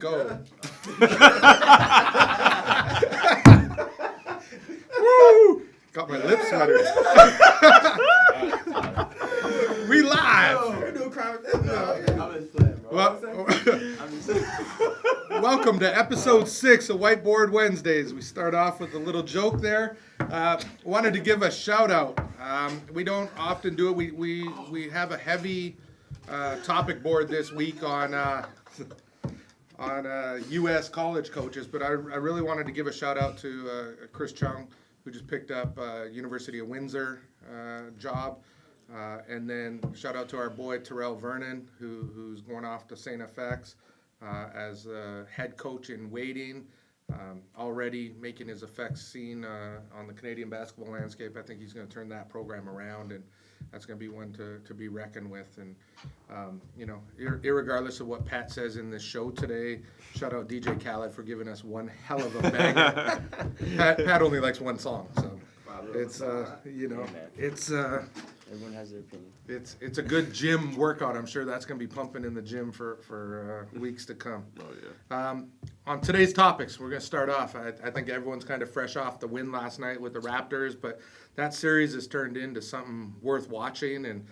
Go. Woo! Got my lips sweating. We live. You're doing crime with this. I'm just playing, bro. Welcome to episode 6 of Whiteboard Wednesdays. We start off with a little joke there. Wanted to give a shout out. We don't often do it. We have a heavy topic board this week on U.S. college coaches, but I really wanted to give a shout out to Chris Chung, who just picked up University of Windsor job. And then shout out to our boy Terrell Vernon, who's going off to St. FX as head coach in waiting, already making his effects seen on the Canadian basketball landscape. I think he's going to turn that program around, and that's going to be one to be reckoned with. And, irregardless of what Pat says in this show today, shout out DJ Khaled for giving us one hell of a banger. Pat only likes one song, so it's, it's... Everyone has their opinion. It's a good gym workout. I'm sure that's going to be pumping in the gym for weeks to come. Oh, yeah. On today's topics, we're going to start off. I think everyone's kind of fresh off the win last night with the Raptors, but that series has turned into something worth watching, and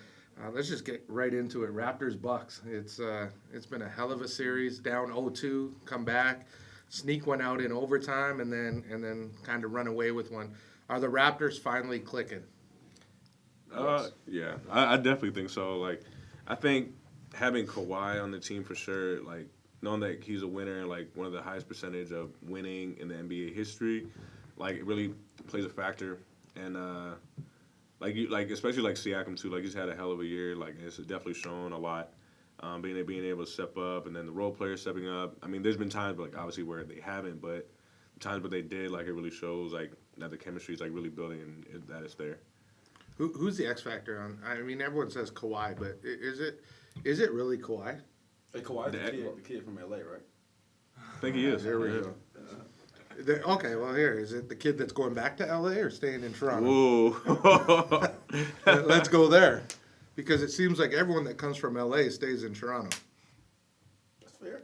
let's just get right into it. Raptors-Bucks. It's been a hell of a series. Down 0-2, come back, sneak one out in overtime, and then kind of run away with one. Are the Raptors finally clicking? Yeah, I definitely think so. Like, I think having Kawhi on the team for sure, like, knowing that he's a winner, like, one of the highest percentage of winning in the NBA history, like, it really plays a factor. And, especially, like, Siakam, too, like, he's had a hell of a year. Like, it's definitely shown a lot, being able to step up, and then the role players stepping up. I mean, there's been times, like, obviously where they haven't, but times where they did, like, it really shows, like, that the chemistry is, like, really building and that it's there. Who's the X factor on? I mean, everyone says Kawhi, but is it really Kawhi? Hey, Kawhi's the kid from LA, right? I think he is. There we go. Okay, well, here is it the kid that's going back to LA or staying in Toronto? Ooh. Let's go there, because it seems like everyone that comes from LA stays in Toronto. That's fair.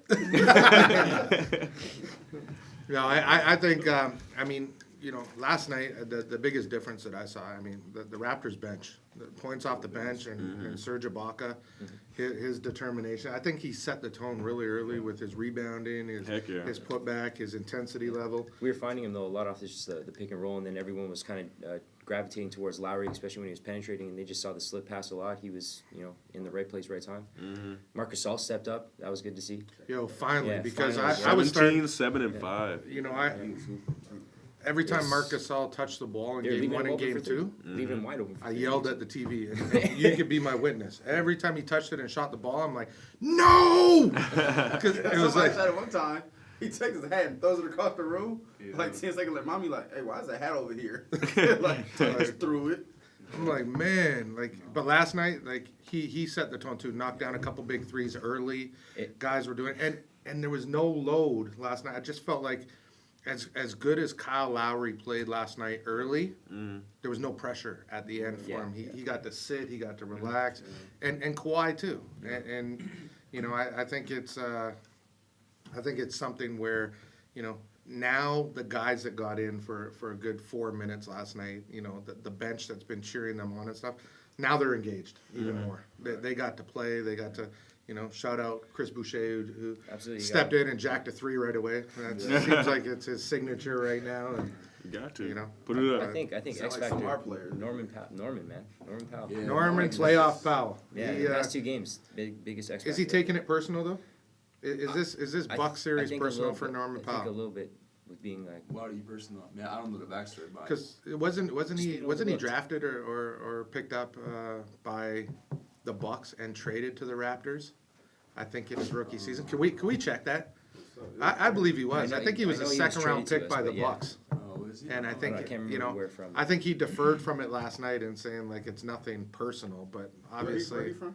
No, I think last night the biggest difference that I saw, the Raptors bench, the points off the bench, and Serge Ibaka, his determination. I think he set the tone really early with his rebounding, his putback, his intensity level. We were finding him, though, a lot off just the pick and roll, and then everyone was kind of gravitating towards Lowry, especially when he was penetrating, and they just saw the slip pass a lot. He was, in the right place, right time. Marc Gasol stepped up. That was good to see. Finally, because finally. I was starting 7-5. Every time Marc Gasol touched the ball in Game 1 and Game 2, leaving him wide open. I yelled at the TV, and you could be my witness. Every time he touched it and shot the ball, I'm like, no! Because it was like, said it one time, he takes his hat and throws it across the room. Yeah. Like 10 seconds later, mommy like, hey, why is that hat over here? Just threw it. I'm like, man, but last night, he set the tone too, knocked down a couple big threes early. Guys were doing, and there was no load last night. I just felt like, as good as Kyle Lowry played last night early, there was no pressure at the end for him. He got to sit, he got to relax, and Kawhi too. And I think it's something where, now the guys that got in for a good 4 minutes last night, the bench that's been cheering them on and stuff, now they're engaged even more. They got to play, they got to. Shout out Chris Boucher, who stepped in and jacked a 3 right away. That seems like it's his signature right now. And, you got to. Put it up. I think X Factor. Norman Powell. Yeah. Norman playoff Powell. Yeah, the last 2 games, biggest X Factor. Is he taking it personal though? Is this Buck series personal for Norman Powell? I think a little bit with being like. Why are you personal? Man, I don't know the backstory. Because wasn't he drafted or picked up by the Bucks and traded to the Raptors? I think in his rookie season. Can we check that? I believe he was. I think he was a second-round pick by the Bucks. Oh, is he? And I think I can't remember where from. I think he deferred from it last night and saying like it's nothing personal, but obviously Where are you from?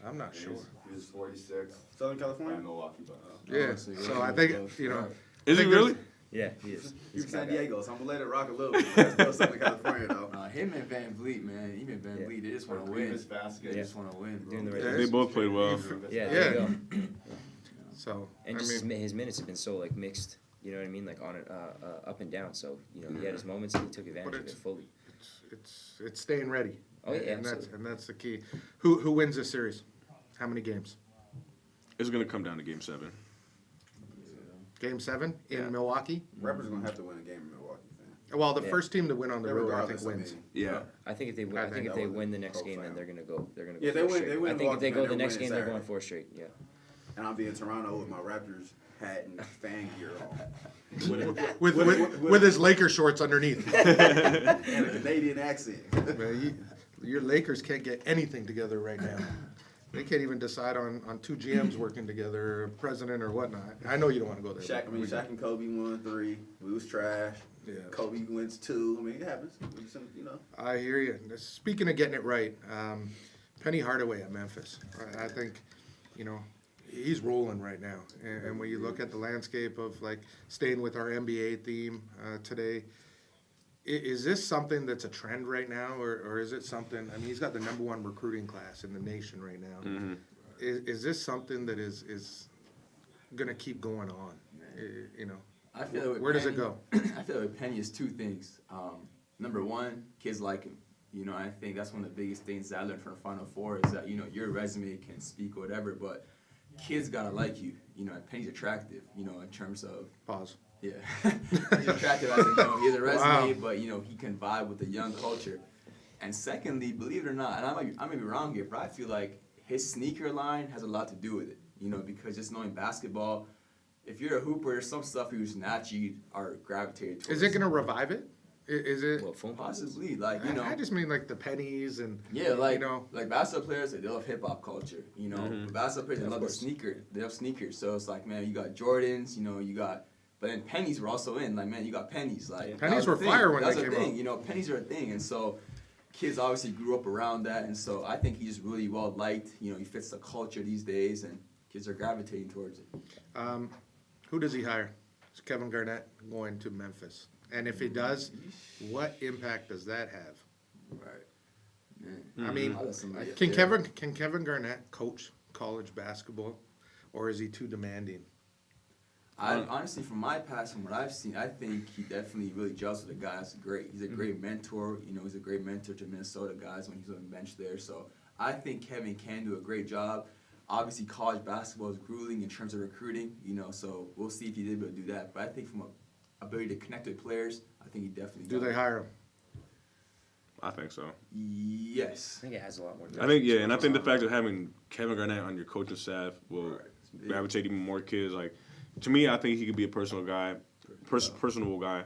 I'm not sure. He's 46. Southern California? Milwaukee, but Yeah. So I think Is he really? Yeah, he is. He's from San Diego, so I'm gonna let it rock a little bit. That's still Southern California, though. Him and Van Vliet, man. Him and Van Vliet, they just want to win. fast. They just want to win, bro. Doing the right They both played well. Yeah, there you go. So And I just mean, his minutes have been so like mixed. You know what I mean? Like on it, up and down. So he had his moments and he took advantage of it fully. it's staying ready. Oh, yeah, and absolutely. that's the key. Who wins this series? How many games? It's gonna come down to Game 7. Game 7 in Yeah. Milwaukee. Raptors are gonna have to win a game in Milwaukee, fan. Well, the Yeah. first team to win on the road, I think, Regardless, wins. mean, Yeah. I think if they I I think think if that they was win a the next close game, then round. they're gonna go. They're gonna go. Yeah, they four win- straight. they win I think if they Milwaukee, go the they're next winning game, they're going Saturday. 4 straight. Yeah. and I'll be in Toronto with my Raptors hat and fan gear on. With his Laker shorts underneath. And a Canadian accent. Man, your Lakers can't get anything together right now. They can't even decide on two GMs working together, a president or whatnot. I know you don't want to go there. Shaq and Kobe won 3. We was trash. Yeah. Kobe wins 2. I mean, it happens. You know. I hear you. Speaking of getting it right, Penny Hardaway at Memphis. I think, he's rolling right now. And when you look at the landscape of like staying with our NBA theme today, is this something that's a trend right now, or is it something? I mean, he's got the #1 recruiting class in the nation right now. Mm-hmm. Is this something that is going to keep going on? I feel like with Where does it Penny- go? I feel like with Penny is 2 things. Number 1, kids like him. I think that's one of the biggest things that I learned from the Final Four is that, your resume can speak or whatever, but kids gotta like you. And Penny's attractive, in terms of, Pause. yeah. He's attractive as he has a resume, Wow. but, he can vibe with the young culture. And secondly, believe it or not, and I may be wrong here, but I feel like his sneaker line has a lot to do with it, because just knowing basketball, if you're a hooper, there's some stuff you just naturally are gravitated towards. Is it going to revive it? Is it? Well, phone calls. Possibly, like, I just mean like the pennies and yeah, like, you know. like basketball players, they love hip hop culture, But basketball players, they Yeah, love of the course. sneaker. They love sneakers. So it's like, man, you got Jordans, you got, but then pennies were also in. Like, man, you got pennies. Like, that Pennies was a were thing. fire when That's they a came thing, pennies are a thing, and so kids obviously grew up around that, and so I think he's really well liked. He fits the culture these days, and kids are gravitating towards it. Who does he hire? Is Kevin Garnett going to Memphis? And if he does, what impact does that have? Right. I mean, I'll let somebody up can there. Kevin Garnett coach college basketball, or is he too demanding? Honestly, from my past, from what I've seen, I think he definitely really gels with the guys. Great. He's a great mentor. He's a great mentor to Minnesota guys when he's on the bench there. So I think Kevin can do a great job. Obviously, college basketball is grueling in terms of recruiting, so we'll see if he did able to do that. But I think from a ability to connect with players, I think he definitely Do got they it. hire him? I think so. Yes. I think it has a lot more. I think, yeah, and I think the fact of having Kevin Garnett on your coaching staff will Right. gravitate even more kids. Like, to me, I think he could be a personal guy, personable guy,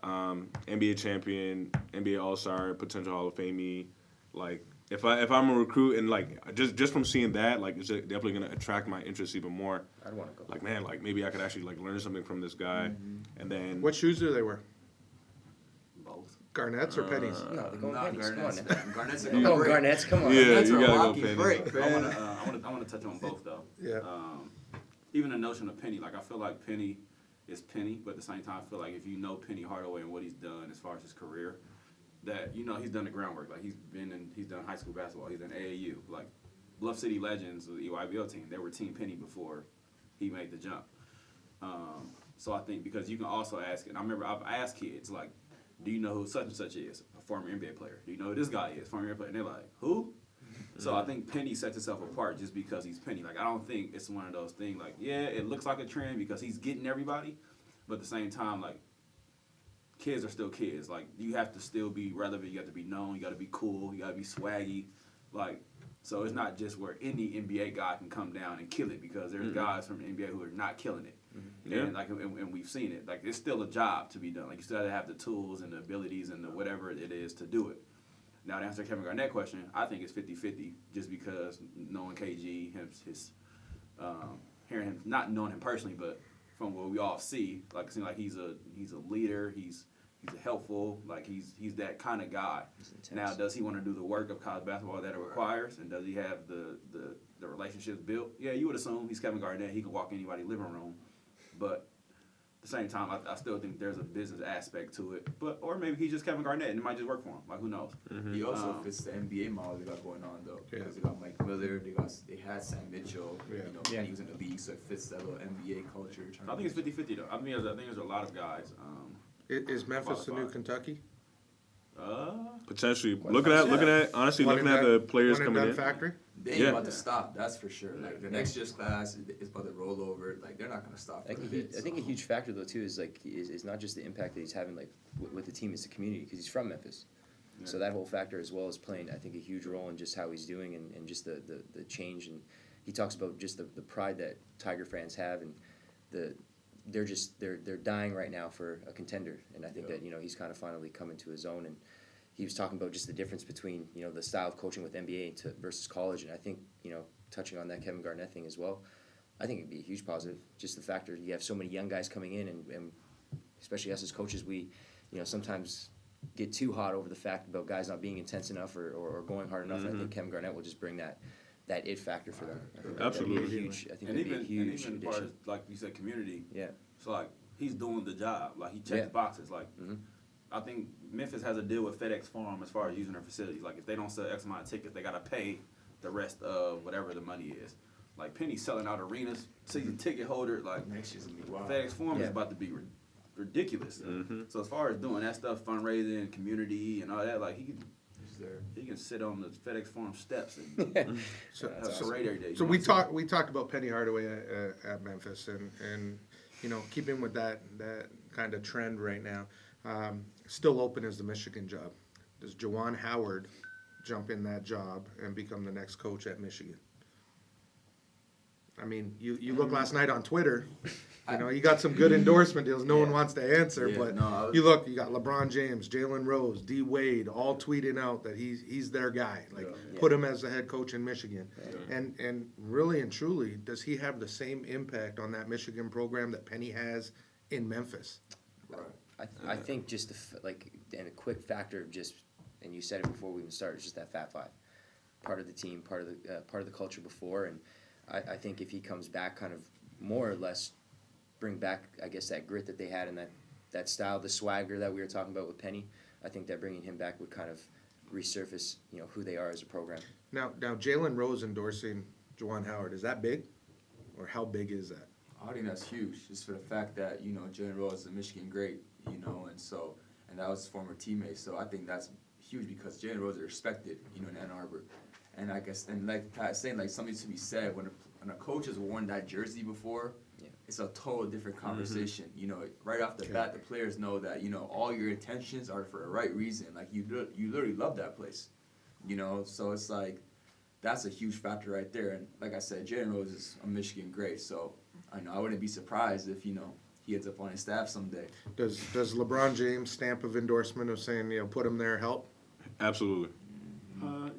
NBA champion, NBA All-Star, potential Hall of Fame. Like, if I'm a recruit and like just from seeing that, like, it's definitely gonna attract my interest even more. I'd want to go. Like, man, like maybe I could actually like learn something from this guy, and then What shoes do they wear? Both. Garnett's or pennies? No, they're going Not pennies. Come on Garnett's. now. Garnett's are Oh, going great. Garnett's, come on. Yeah, Garnett's you are a gotta go rocky pennies. break, I man. want to touch on both though. Yeah. Even the notion of Penny, like I feel like Penny is Penny, but at the same time, I feel like if you know Penny Hardaway and what he's done as far as his career, that he's done the groundwork. Like he's done high school basketball, he's done AAU. Like Bluff City Legends, the EYBL team, they were Team Penny before he made the jump. So I think because you can also ask, and I remember I've asked kids like, do you know who such and such is? A former NBA player. Do you know who this guy is? Former NBA player. And they're like, who? So I think Penny sets himself apart just because he's Penny. Like I don't think it's one of those things like, yeah, it looks like a trend because he's getting everybody, but at the same time, like kids are still kids. Like you have to still be relevant, you have to be known, you gotta be cool, you gotta be swaggy. Like so it's not just where any NBA guy can come down and kill it because there's guys from the NBA who are not killing it. Yeah. And we've seen it. Like it's still a job to be done. Like you still have to have the tools and the abilities and the whatever it is to do it. Now, to answer Kevin Garnett question, I think it's 50-50 just because knowing KG, hearing him, not knowing him personally, but from what we all see, like it seems like he's a leader, he's helpful, like he's that kind of guy. Now, does he want to do the work of college basketball that it requires, and does he have the relationships built? Yeah, you would assume he's Kevin Garnett, he can walk in anybody's living room, but the same time, I still think there's a business aspect to it. But or maybe he's just Kevin Garnett and it might just work for him. Like who knows? He also fits the NBA model they got going on though. Yeah. Because they got Mike Miller, they had Sam Mitchell. Yeah. You know, he was in the league, so it fits that little NBA culture. I think it's 50-50 though. I think there's a lot of guys. Is Memphis the new qualified. Kentucky? Potentially looking at honestly One looking and at done- the players one and coming done in. factory? They ain't Yeah. about to stop, that's for sure. Like the next year's class is about to roll over. Like they're not gonna stop. I for a think, bit, I think a so. huge factor though too is like is not just the impact that he's having like with the team, it's the community because he's from Memphis. So that whole factor as well is playing I think a huge role in just how he's doing and just the change, and he talks about just the pride that Tiger fans have, and they're dying right now for a contender, and I think that he's kind of finally coming to his own, and he was talking about just the difference between the style of coaching with NBA versus college, and I think touching on that Kevin Garnett thing as well, I think it'd be a huge positive. Just the factor you have so many young guys coming in, and especially us as coaches, we sometimes get too hot over the fact about guys not being intense enough or going hard enough. And I think Kevin Garnett will just bring that it factor for them. I think Absolutely. that'd be a huge. I think And that'd be a even huge and even part addition. of, like you said, community. Yeah. So like he's doing the job. Like he checks Yeah. the boxes. Like Mhm. I think Memphis has a deal with FedEx Farm as far as using their facilities. Like if they don't sell X amount of tickets, they gotta pay the rest of whatever the money is. Like Penny's selling out arenas, season ticket holder. Like Next year's gonna be wild. FedEx Farm Yeah. is about to be ridiculous. So as far as doing that stuff, fundraising, community, and all that, like he can sit on the FedEx Farm steps and So, have a parade every day. you So know we what I'm saying? talked about Penny Hardaway at Memphis, and keeping with that kind of trend right now, still open is the Michigan job. Does Juwan Howard jump in that job and become the next coach at Michigan? I mean, you look last night on Twitter, you got some good endorsement deals. No one wants to answer, Yeah, but no, I was- you got LeBron James, Jalen Rose, D Wade, all tweeting out that he's their guy. Like, put him as the head coach in Michigan. And really and truly, does he have the same impact on that Michigan program that Penny has in Memphis? Right. I think just and a quick factor of just, and you said it before we even started, just that Fat Five, part of the team, part of the culture before, and I think if he comes back, kind of more or less, bring back I guess that grit that they had and that style, the swagger that we were talking about with Penny, I think that bringing him back would kind of resurface who they are as a program. Now Jalen Rose endorsing Juwan Howard, is that big, or how big is that? I think that's huge, just for the fact that Jalen Rose is a Michigan great, and that was his former teammate. So I think that's huge because Jalen Rose is respected, in Ann Arbor, and I guess like Pat saying, like something to be said when a coach has worn that jersey before. Yeah. It's a total different conversation. Right off the bat, the players know that all your intentions are for the right reason. Like you literally love that place, So it's like that's a huge factor right there. And like I said, Jalen Rose is a Michigan great, so I wouldn't be surprised if he ends up on his staff someday. Does LeBron James stamp of endorsement of saying put him there, help? Absolutely.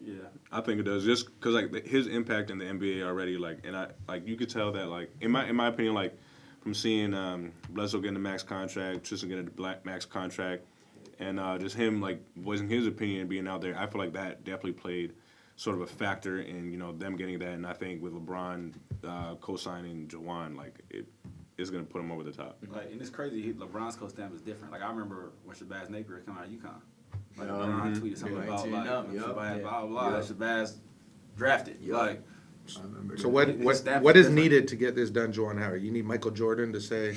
Yeah. I think it does, just because his impact in the NBA already, you could tell that in my opinion, from seeing Bledsoe getting the max contract, Tristan getting the max contract, and just him voicing his opinion, being out there, I feel like that definitely played sort of a factor in them getting that, and I think with LeBron co-signing Juwan, it's gonna put him over the top. And it's crazy. LeBron's coach stamp is different. Like I remember when Shabazz Napier came out of UConn. Like LeBron tweeted something about Shabazz blah blah. Shabazz drafted. I remember So that. what is needed to get this done, Juwan Howard? You need Michael Jordan to say,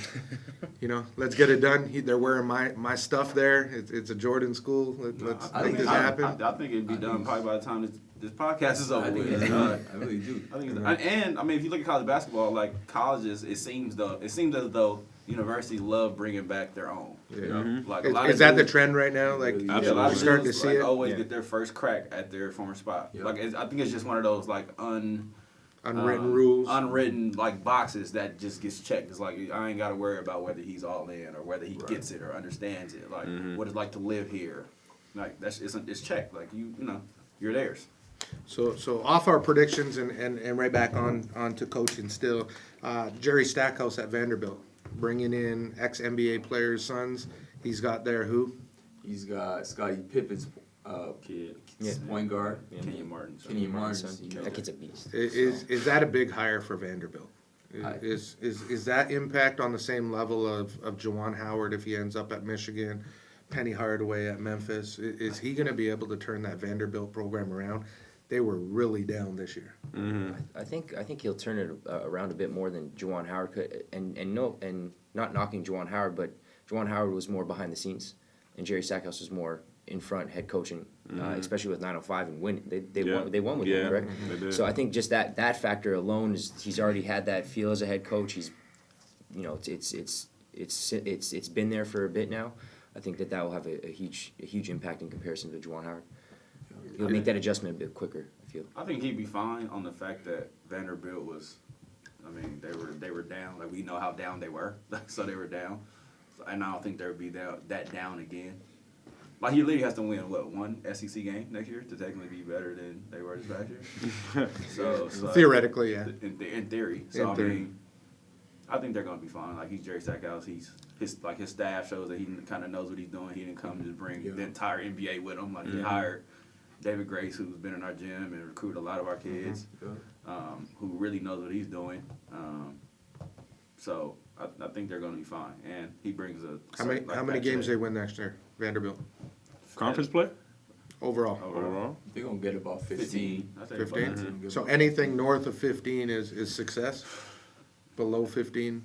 let's get it done. They're wearing my stuff there. It's a Jordan school. Let's make this happen. I think it'd be done probably by the time this podcast is over I think with. it's done. I really do. I think and I mean, if you look at college basketball, colleges, it seems as though universities love bringing back their own. Yeah. Like a lot Is of that the dudes- trend right now? Like, Yeah, a lot we're of starting to dudes, see it. always get their first crack at their former spot. Yeah. I think it's just one of those Unwritten rules. unwritten boxes that just gets checked. It's like I ain't got to worry about whether he's all in or whether he gets it or understands it. Like what it's like to live here. Like it's checked. Like you're theirs. So off our predictions and right back on to coaching still. Jerry Stackhouse at Vanderbilt, bringing in ex-NBA players' sons. He's got there who? He's got Scottie Pippen's Kid. point guard. Kenyon Martin. Kenyon Martin. That kid's a beast. Is that a big hire for Vanderbilt? Is that impact on the same level of Juwan Howard if he ends up at Michigan, Penny Hardaway at Memphis? Is he going to be able to turn that Vanderbilt program around? They were really down this year. I think he'll turn it around a bit more than Juwan Howard could, and not knocking Juwan Howard, but Juwan Howard was more behind the scenes, and Jerry Stackhouse was more in front, head coaching, especially with 905 and win. They won with him, correct? They did. So I think just that factor alone is he's already had that feel as a head coach. He's, it's been there for a bit now. I think that will have a huge impact in comparison to Juwan Howard. He'll make that adjustment a bit quicker, I feel. I think he'd be fine on the fact that Vanderbilt was, I mean, they were down. Like, we know how down they were, so they were down. So, and I don't think they'll be that down again. Like, he literally has to win, one SEC game next year to technically be better than they were this past year? So Theoretically, yeah. In theory. So, In theory. I mean, I think they're going to be fine. Like, he's Jerry Stackhouse. His staff shows that he kind of knows what he's doing. He didn't come to just bring the entire NBA with him. Like, he hired David Grace, who's been in our gym and recruited a lot of our kids, who really knows what he's doing. So I think they're going to be fine. And he brings a How many games they win next year, Vanderbilt? Conference play? Overall. Overall? They're gonna get about 15. I think 15? So anything north of 15 is success? Below 15,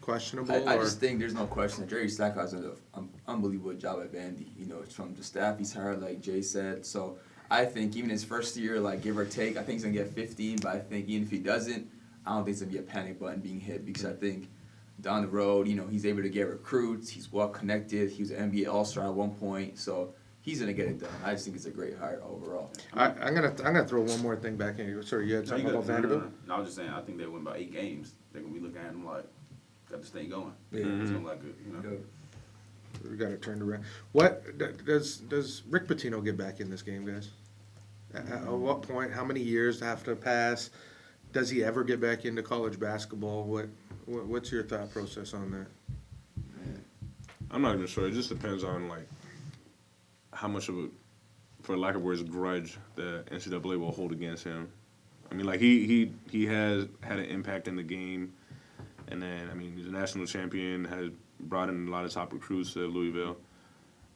questionable? I or? just think there's no question that Jerry Stackhouse does an unbelievable job at Vandy. It's from the staff he's hired, like Jay said. So I think even his first year, like give or take, I think he's gonna get 15. But I think even if he doesn't, I don't think it's gonna be a panic button being hit because I think down the road, he's able to get recruits. He's well connected. He was an NBA All-Star at one point, so he's gonna get it done. I just think it's a great hire overall. I'm gonna throw one more thing back in. Sorry, you had something about Vanderbilt? No, I was just saying, I think they win by 8 games. They're going to be looking at them like, got this thing going. Yeah. It's going to look good, We got to turn around. What does Rick Pitino get back in this game, guys? At what point? How many years have to pass? Does he ever get back into college basketball? What's your thought process on that? I'm not even sure. It just depends on like how much of a, for lack of words, grudge the NCAA will hold against him. I mean, like he has had an impact in the game, and then I mean he's a national champion, has brought in a lot of top recruits to Louisville.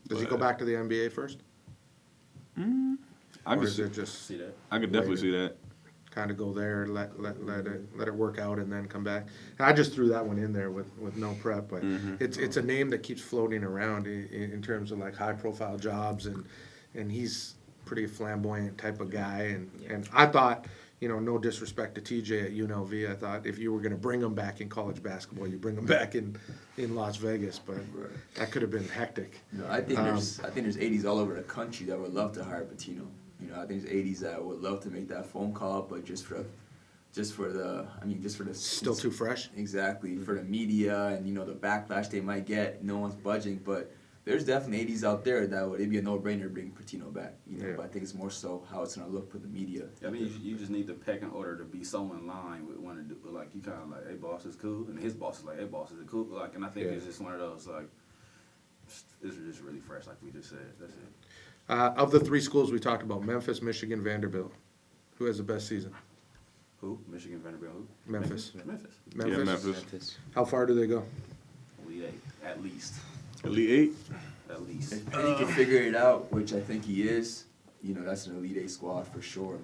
Does he go back to the NBA first? I Or could is it just See that? I could definitely see that. kind of go there, let it work out, and then come back? And I just threw that one in there with no prep, but it's a name that keeps floating around in terms of like high profile jobs, and he's pretty flamboyant type of guy, and I thought, no disrespect to TJ at UNLV, I thought if you were going to bring him back in college basketball, you bring him back in Las Vegas, but that could have been hectic. I think there's 80s all over the country that would love to hire Pitino. I think there's 80s that would love to make that phone call, but just for the Still too fresh. Exactly, for the media and the backlash they might get, no one's budging. But there's definitely 80s out there that it'd be a no-brainer bringing Pitino back. But I think it's more so how it's gonna look for the media. I mean, you just need the pecking order to be so in line with one to do. Like you kind of like, hey, boss is cool, and his boss is like, hey, boss is cool. Like, and I think it's just one of those like, this is just really fresh, like we just said. That's it. Of the three schools we talked about, Memphis, Michigan, Vanderbilt, who has the best season? Who? Michigan, Vanderbilt. Who? Memphis. Memphis. Memphis? Yeah, Memphis. How far do they go? Elite 8, at least. Elite 8? At least. If Penny can figure it out, which I think he is, that's an Elite 8 squad for sure.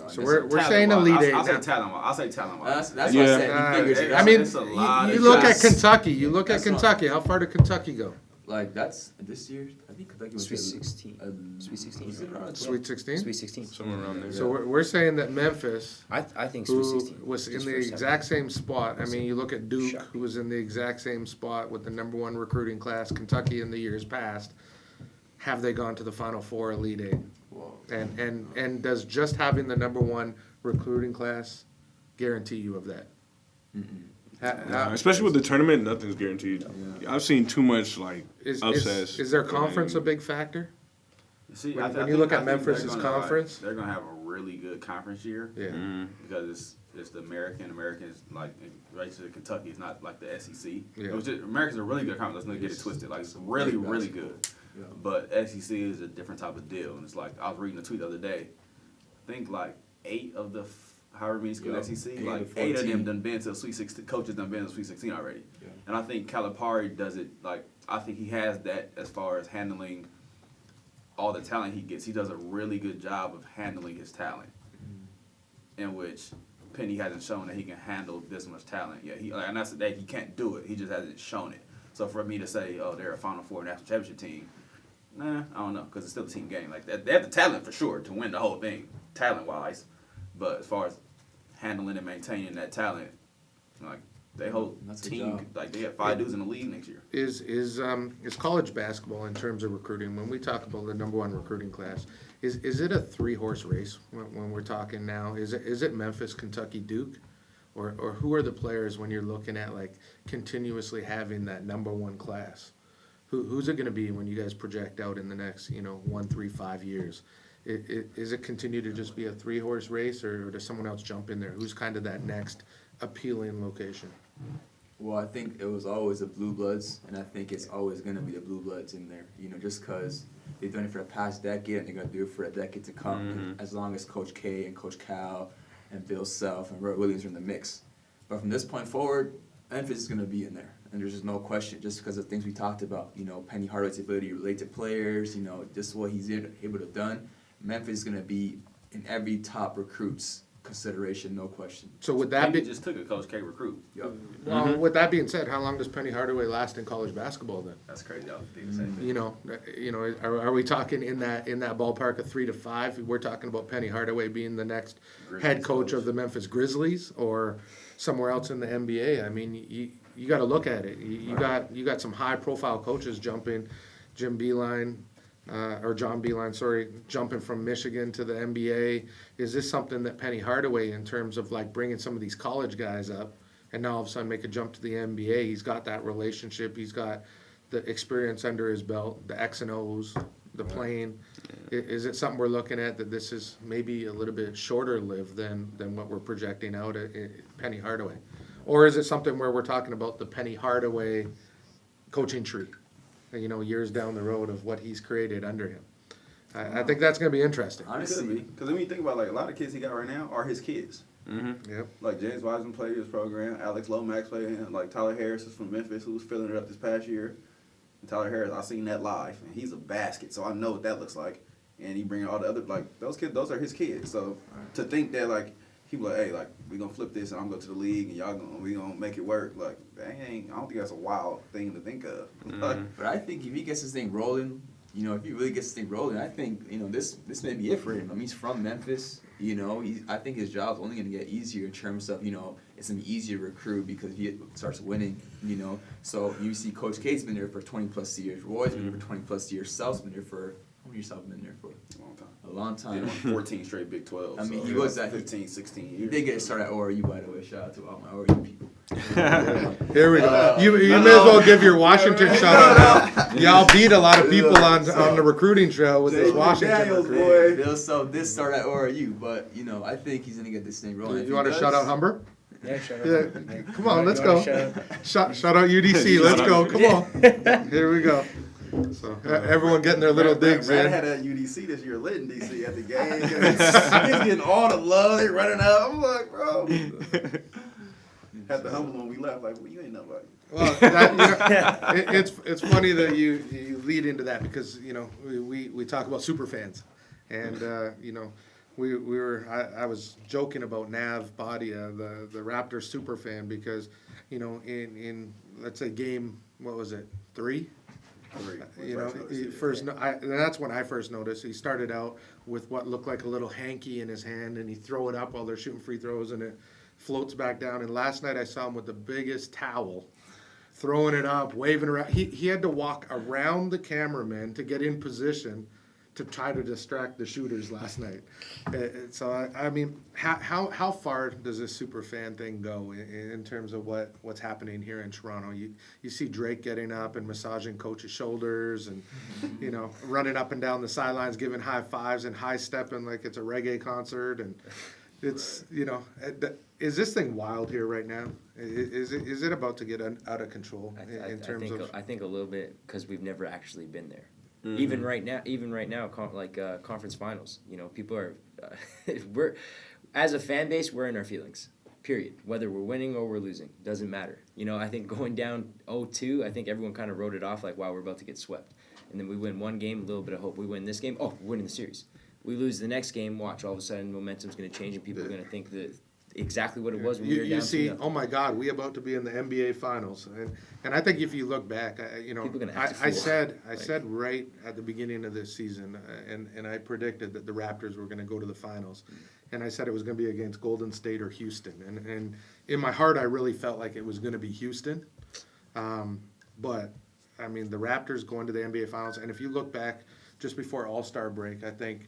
So we're saying Elite 8 I'll say now. talent. I'll say talent. That's what I Yeah. said. He figures it I out. mean, It's a lot you of look at shots. Kentucky. You look at That's not- Kentucky. How far did Kentucky go? Like that's this year. I think Kentucky was Sweet 16. Sweet 16. Was it around Sweet 16? Sweet 16. Somewhere around there. So we're saying that Memphis, I think Sweet who 16. was in Just the first exact same spot. I mean, you look at Duke, Shocking. who was in the exact same spot with the #1 recruiting class. Kentucky in the years past. Have they gone to the Final Four, Elite 8? Whoa. And does just having the #1 recruiting class guarantee you of that? Especially with the tournament, nothing's guaranteed. I've seen too much like upsets. Is their conference a big factor? See, When- I when think- you look I at think they're Memphis's gonna, conference? they're gonna have a really good conference year. Yeah. Because it's the Americans like right to Kentucky. It's not like the SEC. Yeah. America's a really good conference. Let's not get it twisted. Like it's really really good. Yeah. But SEC is a different type of deal. And it's like I was reading a tweet the other day. I think like 8 of the however many schools Yeah. SEC, 8 like to 8 of them 14. done been to the Sweet 16. Coaches done been to the Sweet 16 already. Yeah. And I think Calipari does it, like, I think he has that as far as handling all the talent he gets. He does a really good job of handling his talent, in which Penny hasn't shown that he can handle this much talent yet. And that's the day he can't do it. He just hasn't shown it. So for me to say, oh, they're a Final Four national championship team, nah, I don't know, because it's still a team game. Like they have the talent for sure to win the whole thing, talent-wise. But as far as handling and maintaining that talent, like they whole That's a team, job. like they have 5 dudes in the league next year. Is college basketball in terms of recruiting, when we talk about the number one recruiting class, is it a 3-horse race when we're talking now? Is it Memphis, Kentucky, Duke? Or who are the players when you're looking at like continuously having that number one class? Who's it going to be when you guys project out in the next 1, 3, 5 years? Is it continue to just be a 3-horse race, or does someone else jump in there? Who's kind of that next appealing location? Well, I think it was always the Blue Bloods, and I think it's always going to be the Blue Bloods in there. Just because they've done it for the past decade, and they're going to do it for a decade to come, as long as Coach K and Coach Cal and Bill Self and Roy Williams are in the mix. But from this point forward, Memphis is going to be in there, and there's just no question, just because of things we talked about. Penny Hardaway's ability to relate to players, just what he's able to done. Memphis is going to be in every top recruit's consideration, no question. So would that Penny be? just took a Coach K recruit. Yep. Well, with that being said, how long does Penny Hardaway last in college basketball then? That's crazy. I was thinking the same thing. Are we talking in that ballpark of 3 to 5? We're talking about Penny Hardaway being the next head coach of the Memphis Grizzlies or somewhere else in the NBA. I mean, you got to look at it. You got some high profile coaches jumping, John Beeline, jumping from Michigan to the NBA. Is this something that Penny Hardaway, in terms of like bringing some of these college guys up, and now all of a sudden make a jump to the NBA? He's got that relationship. He's got the experience under his belt, the X and O's, the playing. Is it something we're looking at that this is maybe a little bit shorter lived than what we're projecting out at Penny Hardaway? Or is it something where we're talking about the Penny Hardaway coaching tree, years down the road of what he's created under him? I think that's going to be interesting. Honestly, Because when you think about like a lot of kids he got right now are his kids. Yep. Like James Wiseman played his program, Alex Lomax played him, like Tyler Harris is from Memphis who was filling it up this past year. And Tyler Harris, I seen that live, and he's a basket, so I know what that looks like. And he bring all the other those kids, those are his kids. So to think that like he was like, hey, like we gonna flip this and I'm going to the league and we gonna make it work, like I don't think that's a wild thing to think of. but I think if he gets this thing rolling, if he really gets this thing rolling, I think this may be it for him. I mean, he's from Memphis. I think his job's only going to get easier in terms of it's an easier recruit because he starts winning. So you see, Coach K's been there for 20+ years. Roy's been there for 20+ years. Self's been there for how many years? Self's been there for a long time. He won 14 straight Big 12. I mean, so he was that 15, 16 years. He did get a start at ORU, by the way. Shout out to all my ORU people. Here we go. You may as well give your Washington shout out. Y'all beat a lot of people on the recruiting trail with this Washington Daniels, recruit. boy. Bill Self did start at ORU, but I think he's gonna get this thing rolling. You want to shout out Humber? Yeah, shout out. Yeah. Come on, let's go. Shout Shout out UDC. Let's go. Come on. Here we go. So everyone getting their little digs Brad in. had a UDC this year, lit in DC at the game. He's getting all the love. They running up. I'm like, bro. Had to humble when we left. Like, well, you ain't nobody. Well, it's funny that you lead into that because we talk about super fans, and I was joking about Nav Badia, the Raptors super fan, because in let's say game, what was it, 3? That's when I first noticed. He started out with what looked like a little hanky in his hand, and he throw it up while they're shooting free throws, and it floats back down. And last night I saw him with the biggest towel, throwing it up, waving around. He had to walk around the cameraman to get in position to try to distract the shooters last night. So I mean, how far does this super fan thing go in terms of what's happening here in Toronto? You see Drake getting up and massaging coaches' shoulders, and running up and down the sidelines, giving high fives and high stepping like it's a reggae concert, and it's is this thing wild here right now? Is it about to get out of control in terms of? I think a little bit because we've never actually been there. Mm-hmm. Even right now, conference finals. People are as a fan base, we're in our feelings. Period. Whether we're winning or we're losing, doesn't matter. You know, I think going down 0-2, I think everyone kind of wrote it off like, wow, we're about to get swept. And then we win one game, a little bit of hope. We win this game, oh, we're winning the series. We lose the next game, watch, all of a sudden momentum's going to change and people are going to think that exactly what it was when we were down. You see, 2-0. oh my God, we about to be in the NBA Finals, and I think if you look back, People gonna act a I fool. said right at the beginning of this season, and I predicted that the Raptors were going to go to the finals, and I said it was going to be against Golden State or Houston, and in my heart I really felt like it was going to be Houston, but I mean the Raptors going to the NBA Finals, and if you look back just before All-Star break, I think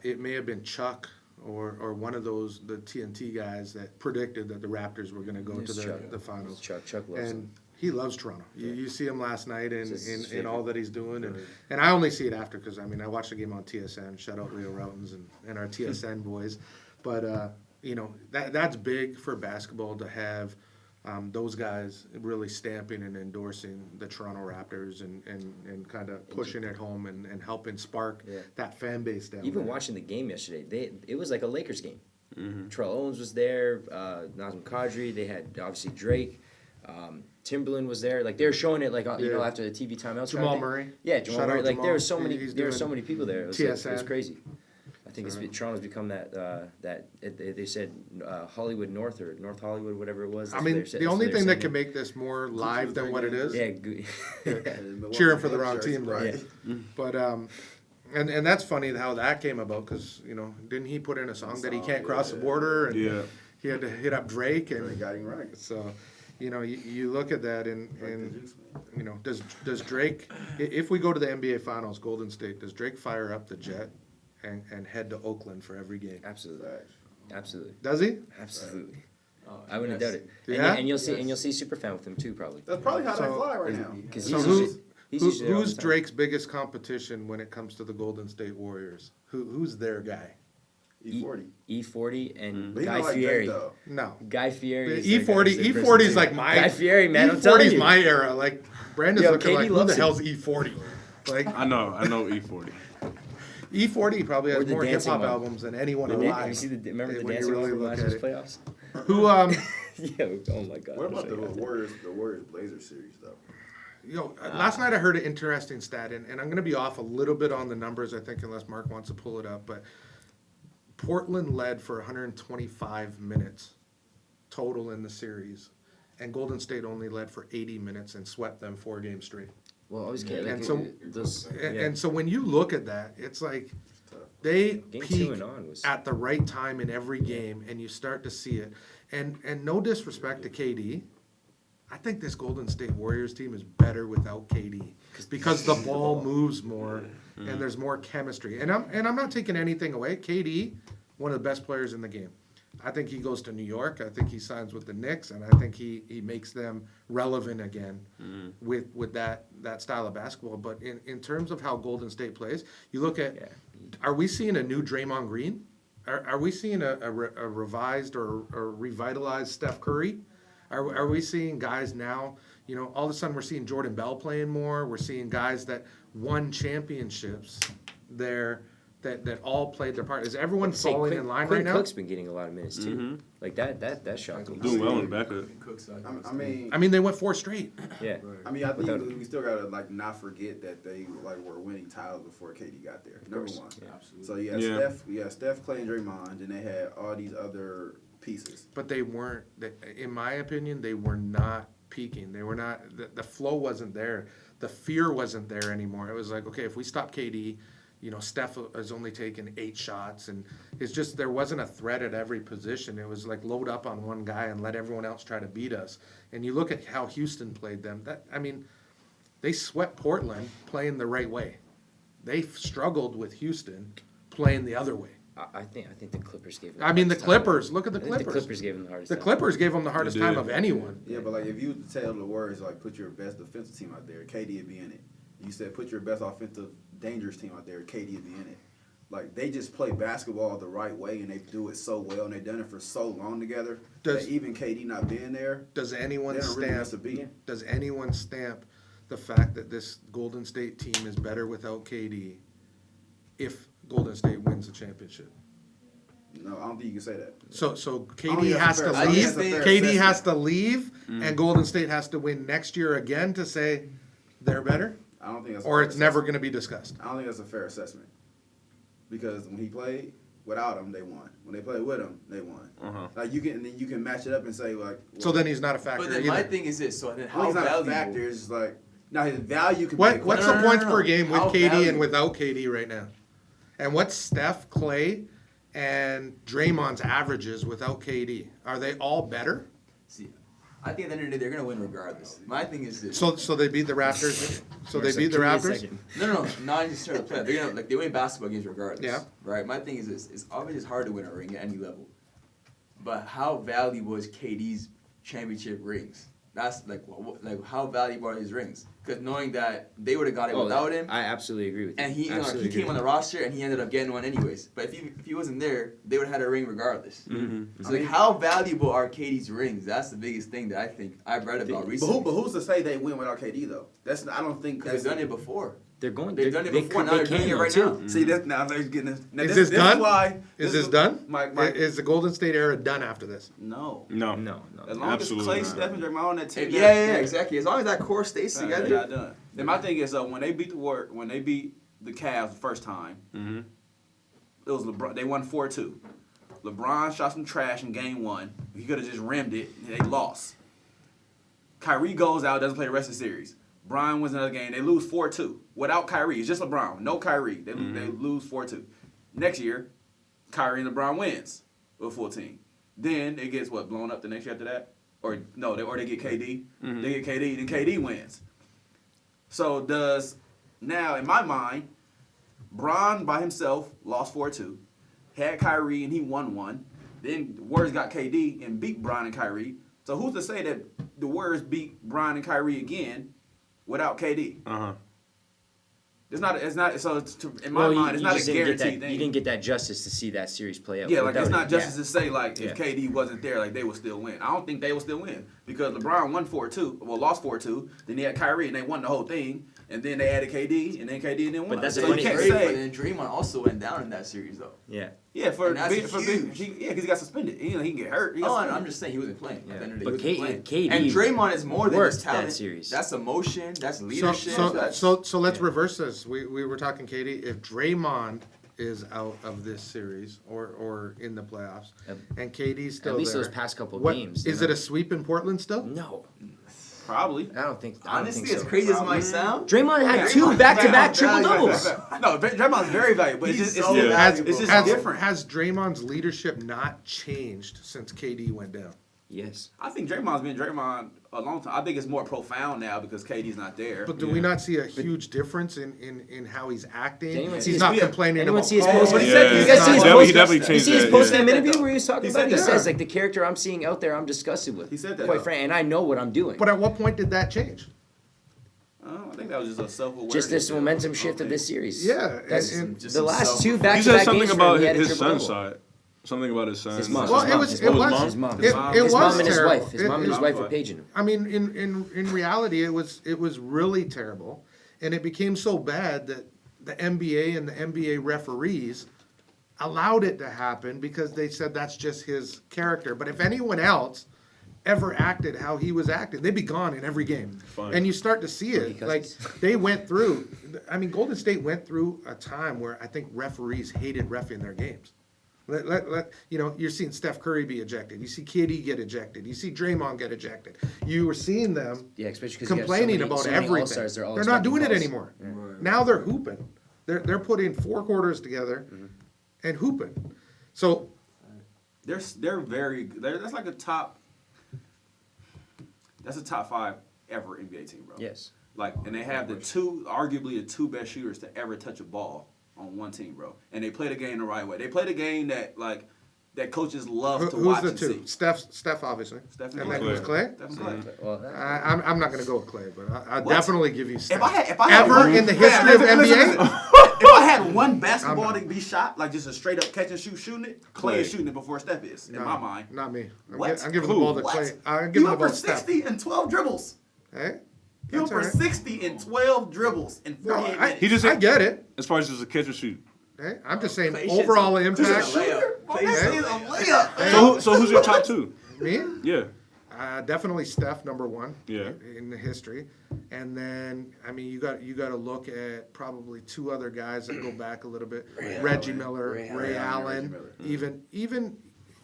it may have been Chuck or one of those, the TNT guys that predicted that the Raptors were going to go It's to Chuck. the finals. Chuck loves And him. he loves Toronto. You see him last night It's his in all favorite. that he's doing. And I only see it after because, I mean, I watched the game on TSN. Shout out Leo Routens and our TSN boys. But, that's big for basketball to have those guys really stamping and endorsing the Toronto Raptors and kind of pushing it home and helping spark Yeah. that fan base down Even there. watching the game yesterday, it was like a Lakers game. Mm-hmm. Terrell Owens was there, Nazem Kadri. They had obviously Drake. Timberland was there. Like they were showing it like Yeah. after the TV timeouts. Jamal Murray. Yeah, Jamal Shout Murray. out Like there were Jamal. so many. He's There were doing so many people there. It was, like, it was TSN. crazy. I think Toronto's become they said Hollywood North or North Hollywood, whatever it was. I That's mean, what the only thing that can can make this more live than what it is, yeah, cheering for the wrong team, though. right? But and that's funny how that came about because didn't he put in a song that he can't cross the border and Yeah. he had to hit up Drake They and got him right. so you look at that and does Drake, if we go to the NBA Finals, Golden State, does Drake fire up the jet and head to Oakland for every game? Absolutely, absolutely, Does he? absolutely. Oh, I wouldn't yes. doubt it. Yeah? And you'll see, and you'll see Superfan with him too, probably. That's probably how they So- fly right now. Because So he's who's- usually, he's usually there all Who's the time. Drake's biggest competition when it comes to the Golden State Warriors? Who's their guy? E40. E40 and But he Guy not like Fieri. Drake though. No. Guy Fieri. is E40 their guy. E40 is like my Guy Fieri, man. I'm telling E40 is you. my era. Like Brandon's Yo, looking KD like, who loves the him. hell's E40? Like I know E40. E40 probably Or has the more hip dancing hop one. albums than anyone The alive. you see remember the when you dancing really one from look last at year's it. playoffs? Who Yo, oh my god. What I'm about so the happy. Warriors Blazers series though? last night I heard an interesting stat, and I'm going to be off a little bit on the numbers, I think, unless Mark wants to pull it up. But Portland led for 125 minutes total in the series, and Golden State only led for 80 minutes and swept them 4 games straight. Well, I always get like And so- those. And so when you look at that, it's like they Game 2 peak and on was at the right time in every game, and you start to see it. And no disrespect to KD, I think this Golden State Warriors team is better without KD because the ball moves more and there's more chemistry. And I'm not taking anything away. KD, one of the best players in the game. I think he goes to New York. I think he signs with the Knicks, and I think he makes them relevant again with that style of basketball. But in terms of how Golden State plays, you look at, are we seeing a new Draymond Green? Are we seeing a revised or revitalized Steph Curry? Are we seeing guys now, all of a sudden we're seeing Jordan Bell playing more. We're seeing guys that won championships there that all played their part. Is everyone falling in line Quinn right now? Cook's been getting a lot of minutes too. Like that shot. Doing well in the backup. I mean, They went 4 straight. Yeah. I think Without- we still gotta not forget that they were winning titles before KD got there. Number course. one. Absolutely. So Steph, Clay, and Draymond, and they had all these other pieces. But they weren't, in my opinion, they were not peaking. They were not, the flow wasn't there. The fear wasn't there anymore. It was like, okay, if we stop KD, Steph has only taken 8 shots, and it's just there wasn't a threat at every position. It was like load up on one guy and let everyone else try to beat us. And you look at how Houston played them. They swept Portland playing the right way. They struggled with Houston playing the other way. I think the Clippers gave them. I mean, the Clippers. Look at the I think the Clippers. Clippers gave them the hardest. The time. Clippers gave them the hardest They time did. of anyone. Yeah, but like if you tell the Warriors put your best defensive team out there, KD would be in it. You said put your best offensive dangerous team out there, KD would be in it. Like they just play basketball the right way and they do it so well and they've done it for so long together that even KD not being there, Does anyone they don't really miss a stamp? beat. Does anyone stamp the fact that this Golden State team is better without KD if Golden State wins the championship? No, I don't think you can say that. So think KD that's has a to fair- I leave. think that's a fair KD assessment. has to leave, and Golden State has to win next year again to say they're better, I don't think that's. a or fair it's never assessment. going to be discussed. I don't think that's a fair assessment. Because when he played without him, they won. When they played with him, they won. Like you can, and then you can match it up and say like. So then he's not a factor But then either. my thing is this. So then well, how he's not valuable? a factor. It's just like now his value could be. What's No, the no, points no, per no. game with How KD and valuable? without KD right now? And what's Steph, Clay, and Draymond's averages without KD? Are they all better? See, I think at the end of the day they're gonna win regardless. My thing is this. So they beat the Raptors. So they It's beat the like, give me a Raptors. second. No, not necessarily play. They're gonna they win basketball games regardless. Yeah. Right. My thing is this: it's obviously it's hard to win a ring at any level, but how valuable is KD's championship rings? That's like how valuable are his rings? Because knowing that they would have got it without him, I absolutely agree with you. and he Absolutely he came agree. on the roster and he ended up getting one anyways. But if he wasn't there, they would have had a ring regardless. So like, how valuable are KD's rings? That's the biggest thing that I think I've read about recently. But who's to say they win without KD though? That's I don't think Because they've done it before. They're going. They've done it before. Now they're doing it right now. See that's now they're getting this. Now, Is this this done? Is why, Is this done? My, Is the Golden State era done after this? no. No. No. As long Absolutely as Clay, not. Steph, and Draymond on that team, Yeah, exactly. As long as that core stays they're together. not done. Then my thing is when they beat the Cavs the first time, it was LeBron. They won 4-2. LeBron shot some trash in game 1. He could have just rimmed it, and they lost. Kyrie goes out, doesn't play the rest of the series. Brian wins another game. They lose 4-2 without Kyrie. It's just LeBron, no Kyrie. They lose 4-2. Next year, Kyrie and LeBron wins with a full team. Then it gets blown up the next year after that, or no, they get KD. They get KD, then KD wins. So now in my mind, Bron by himself lost 4-2, had Kyrie and he won 1. Then Warriors got KD and beat Bron and Kyrie. So who's to say that the Warriors beat Bron and Kyrie again without KD? It's not. So in my mind, it's not a just didn't get guaranteed that, thing. You didn't get that justice to see that series play out. Yeah, like it's without not it. justice to say like Yeah. if KD wasn't there, like they would still win. I don't think they would still win because LeBron won 4-2, lost 4-2. Then he had Kyrie and they won the whole thing, and then they added KD, and then KD didn't win. But that's so a you funny can't thing. But say. then Draymond also went down in that series though. Yeah. Yeah, And that's huge. because he got suspended. He can get hurt. He got Oh, and suspended. I'm just saying he wasn't playing. At the end of the But day, he wasn't KD playing. And Draymond is more than worked just talent. that series. That's emotion. That's leadership. that's, So let's yeah. reverse this. We were talking KD. If Draymond is out of this series or in the playoffs, At- and KD's still At least there, those past couple what, games. is it a sweep in Portland still? No. Probably. I don't think. honestly, so. as crazy as it might sound, Draymond had Yeah, two Draymond's back-to-back very triple valuable. doubles. No, Draymond's very valuable. But He's it's so just, valuable. it's just has, different. has Draymond's leadership not changed since KD went down? Yes. I think Draymond's been Draymond a long time. I think it's more profound now because KD's not there. But do we not see a huge difference in how he's acting? Did anyone see He's his- not yeah. complaining Anyone about see his calls. post? But he Yeah, said- You he guys said- see his no, post? he definitely You changed see his that, post yeah. game He said interview that, where he was talking He about said it? He that. says like the character I'm seeing out there, I'm disgusted with. He said that, Quite though. frank, and I know what I'm doing. But at what point did that change? I think that was just a self-awareness. Just this deal. momentum shift Okay. of this series. Yeah, That's and- just the last two himself. He back-to-back said something games for him, about he had a his triple-double. son's side. Something about his son. His mom. Well, His it mom. was His it mom. was His mom. it His was mom and his terrible. wife. His mom and his It- wife were paging him. I mean, in reality, it was really terrible, and it became so bad that the NBA and the NBA referees allowed it to happen because they said that's just his character. But if anyone else ever acted how he was acting, they'd be gone in every game. Fine. And you start to see it. Because- Like they went through. I mean, Golden State went through a time where I think referees hated reffing their games. You're seeing Steph Curry be ejected. You see KD get ejected. You see Draymond get ejected. You were seeing them Yeah, especially because complaining about everything. All-stars, they're all not doing it expecting anymore. calls. Yeah. Right. Now they're hooping. They're putting 4 quarters together and hooping. So They're very. That's like a top. That's a top 5 ever NBA team, bro. Yes. Like, and they have arguably the 2 best shooters to ever touch a ball on one team, bro. And they play the game the right way. They play the game that coaches love to who's watch the and two? see. Steph obviously. Steph And and then Clay. who's Clay? Steph and Clay. Well, I'm not going to go with Clay, but I'll What? definitely give you Steph. If I had Ever one- in the Yeah, history of listen, NBA? listen. If I had one basketball to be shot, like just a straight up catch and shoot shooting it, Clay is shooting it before Steph is, in my mind. Not me. What? I'm giving the ball to What? Clay. I'm You giving the went ball for to Steph. 60 and 12 dribbles. Hey? You That's went for all right. 60 and 12 dribbles in 48 minutes. He just I get it. as far as just a catch and shoot. Hey, I'm just saying Clay shit's overall a impact. layup. Clay Hey. shit's a layup. Hey, So who's your top two? me? Yeah. Definitely Steph, number one. Yeah. In the history, and then I mean you got to look at probably two other guys that go back a little bit: Reggie Miller, Ray Allen, even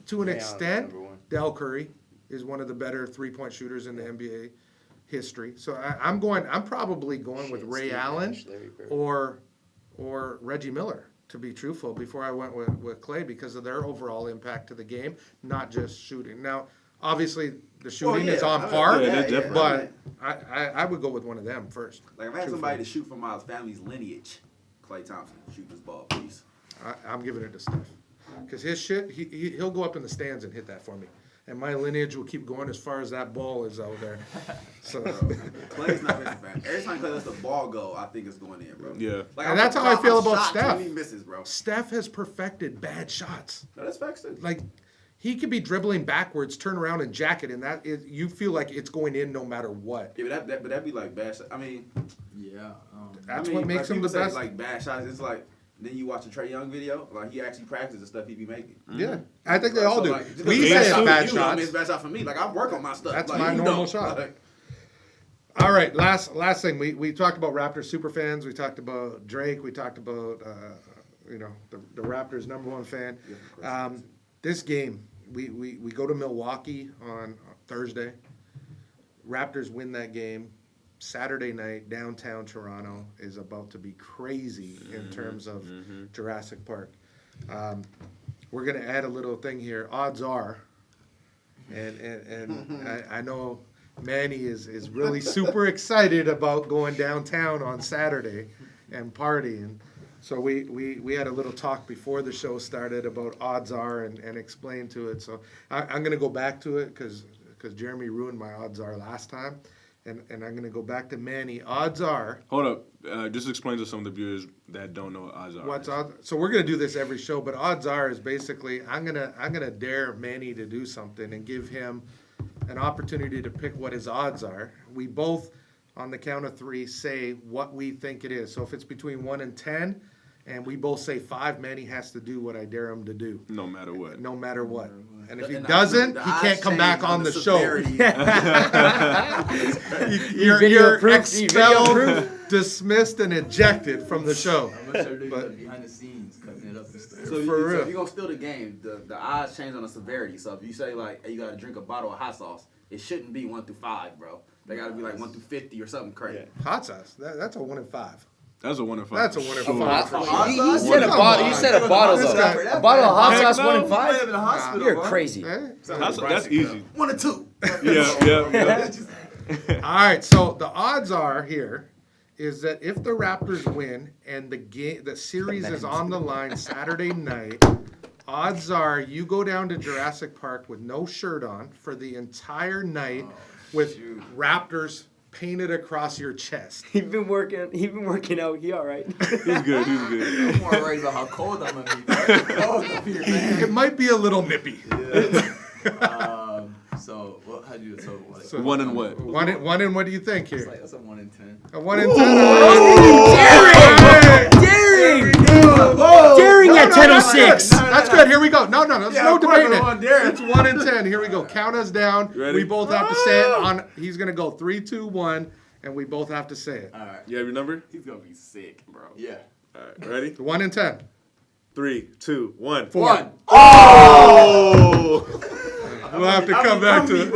to an extent, number one. Del Curry is one of the better 3-point shooters in the NBA history. So I'm probably going with Ray Steve Allen Nash, Larry Bird. or Reggie Miller. To be truthful, before I went with Clay because of their overall impact to the game, not just shooting. Now, obviously, the shooting is on par, Yeah, definitely. but I would go with one of them first. Like if I had somebody to shoot from my family's lineage, Klay Thompson, shoot this ball, please. I'm giving it to Steph because his shit, he'll go up in the stands and hit that for me, and my lineage will keep going as far as that ball is out there. So, Klay's not missing, man. Every time Klay lets the ball go, I think it's going in, bro. Yeah. Like, And that's how I feel about shocked Steph. when he misses, bro. Steph has perfected bad shots. No, that's facts too. Like he could be dribbling backwards, turn around and jack it, and you feel like it's going in no matter what. Yeah, but that'd be like bad shots. I mean, Yeah. That's I mean, what makes like, him the people say, best. like bad shots. It's like then you watch a Trae Young video, like he actually practices the stuff he be making. Yeah, I think they all So, do. like, just We because say it's it's bad bad shot, you know, shots. it's bad shot for me. Like I work on my stuff. That's like, my you normal don't. shot. Like, All right, last thing. We talked about Raptors super fans. We talked about Drake. We talked about the Raptors #1 fan. This game, we go to Milwaukee on Thursday. Raptors win that game. Saturday night, downtown Toronto is about to be crazy in terms of Jurassic Park. We're gonna add a little thing here. Odds are, and I know Manny is really super excited about going downtown on Saturday and partying. So we had a little talk before the show started about odds are and explained to it. So I'm gonna go back to it because Jeremy ruined my odds are last time. And I'm going to go back to Manny. Odds are. Hold up. Just explain to some of the viewers that don't know what odds are. What's odds? So we're going to do this every show, but odds are is basically I'm gonna dare Manny to do something and give him an opportunity to pick what his odds are. We both, on the count of 3, say what we think it is. So if it's between 1 and 10, and we both say 5, Manny has to do what I dare him to do. No matter what. No matter what. And if he And doesn't, the he odds can't come change back on the show. severity. You're video proof, you video expelled, dismissed, and ejected from the show. I'm gonna show you But- behind the scenes, cutting it up and stuff. So, For real. if you're gonna steal the game, the odds change on the severity. So if you say like, hey, you gotta drink a bottle of hot sauce, it shouldn't be 1 through 5, bro. They gotta be like 1 through 50 or something crazy. Hot sauce. That's a 1 in 5. That's a 1 in 5. That's a 1 in Sure. 5. for Hot sure. sauce? You said a Come bottle. on. You said a bottle This though. guy- A bottle of hot Heck sauce, no. 1 in You live 5. in a hospital, You're bro. crazy. Eh? That's easy. 1 or 2. Yeah. All right. So the odds are here is that if the Raptors win and the series is on the line Saturday night, odds are you go down to Jurassic Park with no shirt on for the entire night with Raptors painted across your chest. He's been working out. He all right. He's good. I'm more worried about how cold I'm gonna be. Bro. Cold up here, man. It might be a little nippy. So how do you do a total? Like, So- 1 in what? One in what do you think it's here? like that's a 1 in 10. A 1 in 10. Daring! Daring at 10:06. That's good. Here we go. No. There's no of course, debating I want it. Darren. It's 1 in 10. Here we go. Count us down. You ready? We both have to say it on. He's gonna go 3, 2, 1, and we both have to say it. All right. You have your number? He's gonna be sick, bro. Yeah. All right. Ready? 1 in 10. 3, 2, 1. 1. Oh! We'll have to come back to it.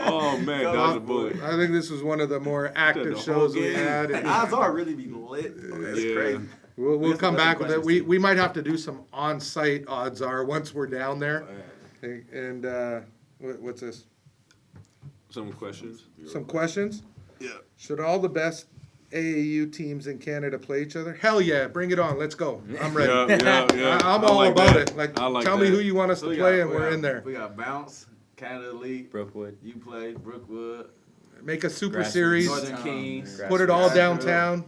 Oh, man. That was a bullet. I think this was one of the more active The whole shows we game. had. And odds are really be lit. That's Yeah. crazy. We'll Yes, come that's back the with it. questions. We might have to do some on-site odds are once we're down there. And what's this? Some questions? Some questions? Yeah. Should all the best AAU teams in Canada play each other? Hell yeah, bring it on. Let's go. I'm ready. Yeah. I'm I all like about that. it. Like, I like tell me that. who you want us So to we play, got- and we we're got- in there. We got Bounce, Canada League. Brookwood. You play Brookwood, Make a super Grassroots. series. Northern Kings. Grassroots. Put it all Grassroots. downtown,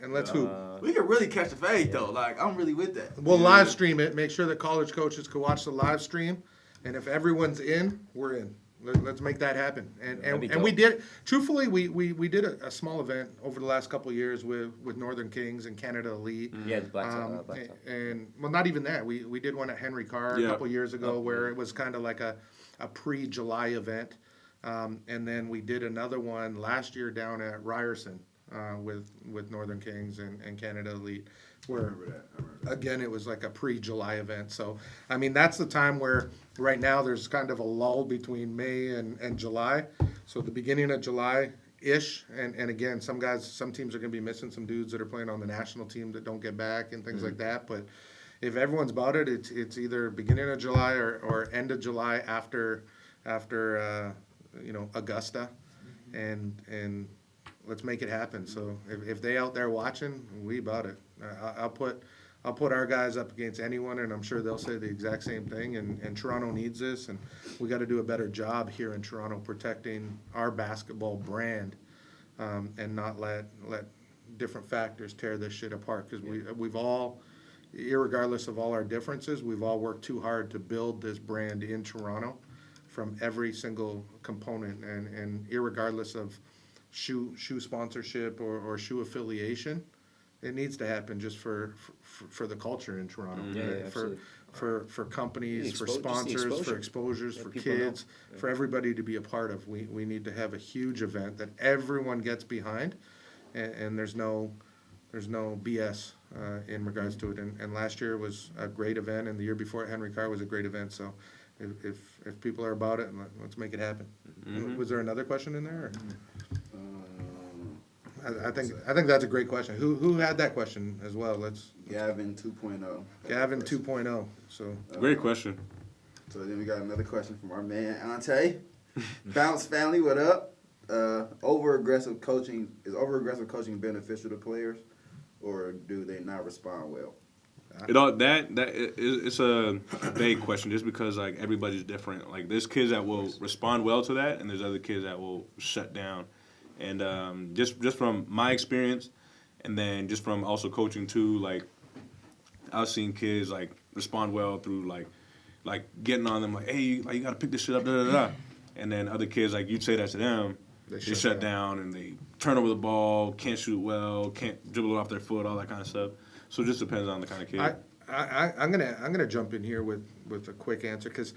and let's hoop. We could really catch the fade though. Like I'm really with that. We'll live stream it. Make sure that college coaches can watch the live stream, and if everyone's in, we're in. Let's make that happen. That'd be And we dope. did. Truthfully, we did a small event over the last couple of years with Northern Kings and Canada Elite. Yeah, the black top. And well, not even that. We did one at Henry Carr a Yeah. couple of years ago where it was kind of like a pre-July event. And then we did another one last year down at Ryerson with Northern Kings and Canada Elite, where again it was like a pre-July event. So I mean that's the time where right now there's kind of a lull between May and July. So the beginning of July-ish, and again some teams are going to be missing some dudes that are playing on the national team that don't get back and things like that. But if everyone's about it, it's either beginning of July or end of July after Augusta, and let's make it happen. So if they out there watching, we about it. I'll put our guys up against anyone, and I'm sure they'll say the exact same thing. And Toronto needs this, and we got to do a better job here in Toronto protecting our basketball brand, and not let different factors tear this shit apart. Because we've all, irregardless of all our differences, we've all worked too hard to build this brand in Toronto, from every single component, and irregardless of shoe sponsorship or shoe affiliation, it needs to happen just for the culture in Toronto. Yeah, absolutely. For companies, for Just the sponsors, exposure. for exposures, Let for people know. kids, for everybody to be a part of. We need to have a huge event that everyone gets behind, and there's no BS in regards to it. And last year was a great event, and the year before at Henry Carr was a great event. So if people are about it, let's make it happen. Was there another question in there? I think that's a great question. Who had that question as well? Let's Gavin 2.0. Gavin 2.0. So Great question. So then we got another question from our man Ante. Bounce family, what up? Over-aggressive coaching beneficial to players, or do they not respond well? It's a vague question just because like everybody's different. Like there's kids that will respond well to that, and there's other kids that will shut down. And just from my experience, and then just from also coaching too, like I've seen kids like respond well through like getting on them like, hey, you got to pick this shit up, da da da. And then other kids like you'd say that to them, they shut down and they turn over the ball, can't shoot well, can't dribble it off their foot, all that kind of stuff. So it just depends on the kind of kid. I'm gonna jump in here with a quick answer because